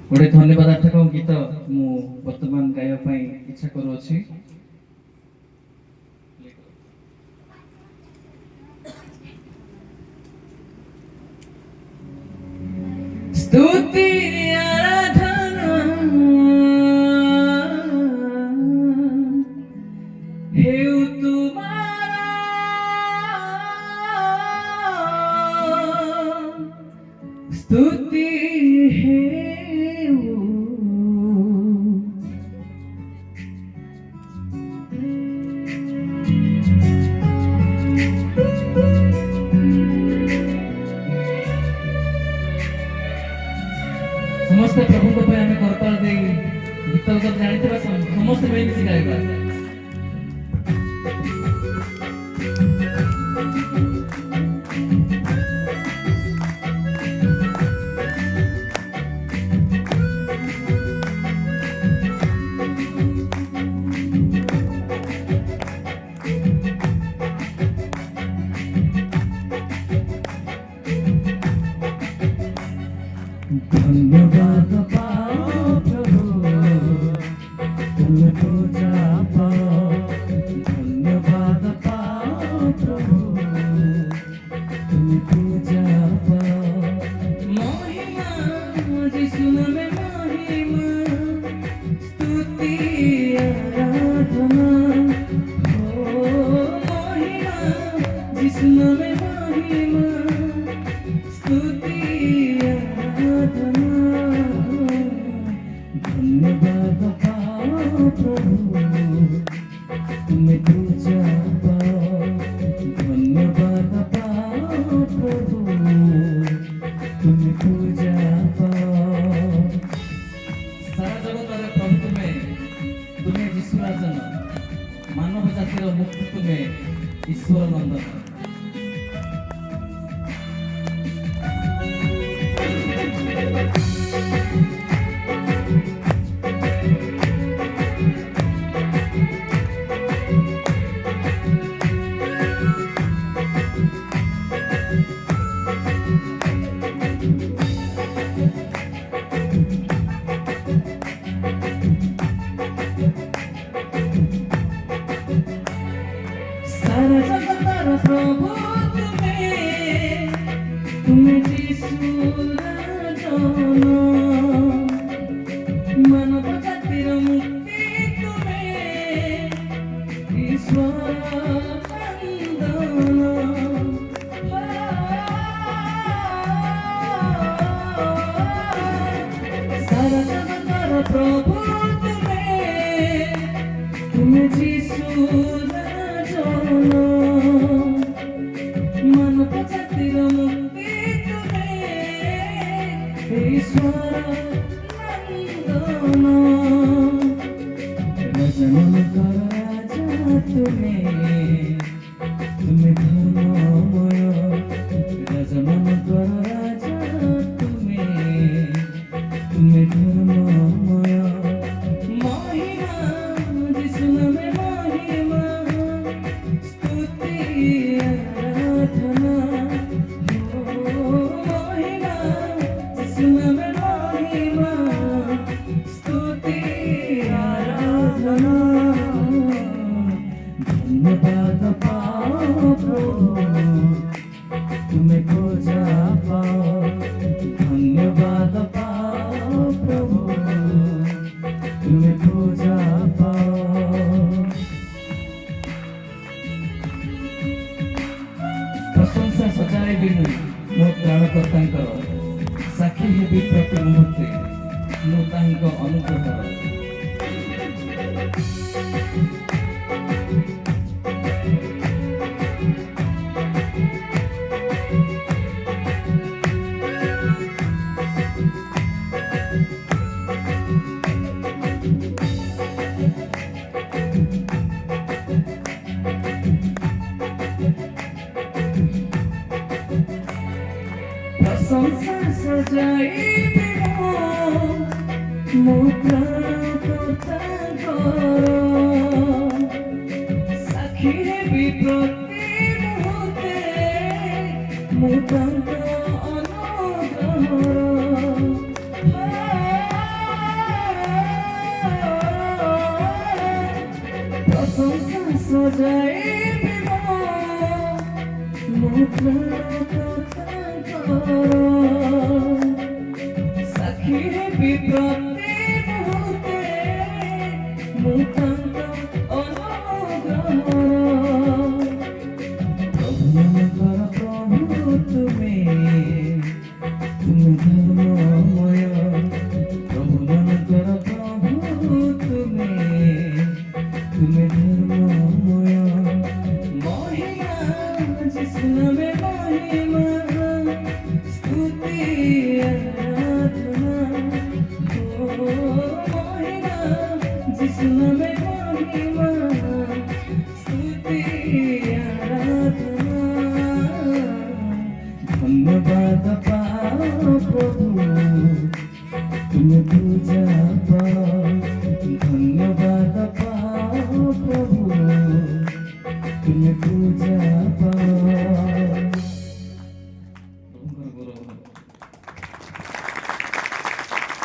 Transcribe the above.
गोटे धन्यवादार्थक गीत मु वर्तमान गायबा इच्छा करुँची। स्तुति आराधना हेउ तुम्हारा, स्तुति हेउ समस्त प्रभु को आम करताल दे गीत जानी समस्त मिलमिशि गाइबा। धन्यवाद पाओ प्रभु तुम पूजा पाओ, धन्यवाद पाओ प्रभु तुम पूजा पाओ। महिमा जिसु में महिमा, स्तुति आराधना हो। महिमा जिसु में महिमा, स्तुति धन्यवाद पाओ प्रभु तुम्हें पूजा पाओ, धन्यवाद पाओ प्रभु तुम्हें पूजा पाओ। सारा जगत प्रभु तुम्हें यीशु राजन, मानव जातिर मुक्ति तुम्हें ईश्वर नंदन। सारा जगतर प्रभु तुम्हें यीशु राजन, मानव जातिर मुक्ति तुम्हें ईश्वर नंदन। सारा जगतर प्रभु तुम्हें यीशु मानव जातिर मुक्ति तुम्हें ईश्वर नंदन। रजमन कर राजा तुम्हें धर्ममय, रजमन कर राजा तुम्हें धर्ममय। महिमा जिसु में महिमा, स्तुति आराधना हो। महिमा जिसु में महिमा, स्तुति आराधना। धन्यवाद पाओ प्रभु तुम्हें पूजा पाओ, धन्यवाद पाओ प्रभु तुम्हें पूजा पाओ। प्रशंसा सजाए भी मो प्राणकर्ता साक्षी हेबी प्रति मुहूर्ते मु अनुग्रह। प्रशंसा सजाइबे मो प्राणकर्ता साक्षी हेबी प्रति मुहूर्ते मो प्राण अनुग्रह। ବଞ୍ଚାଇବି ମୋ ପ୍ରାଣଙ୍କର ସାକ୍ଷୀ ହେବି ପ୍ରତି ମୁହୂର୍ତ୍ତେ ମୁଁ ତାଙ୍କ ଅନୁଗ୍ରହର। ପ୍ରଭୁଙ୍କର ପ୍ରଭୁ ତୁମେ ଧର୍ମମୟ, ପ୍ରଭୁମାନଙ୍କର ପ୍ରଭୁ ତୁମେ ଧର୍ମମୟ। ମହିମା ଯୀଶୁ ନାମେ ମହିମା, ସ୍ତୁତି ଆରାଧନା। ଓ ମହିମା ଯୀଶୁ ନାମେ ମହିମା, ସ୍ତୁତି ଆରାଧନା। ধন্যবাদ পাও প্রভু, তুমি পূজা পাও। ধন্যবাদ পাও প্রভু, তুমি পূজা পাও।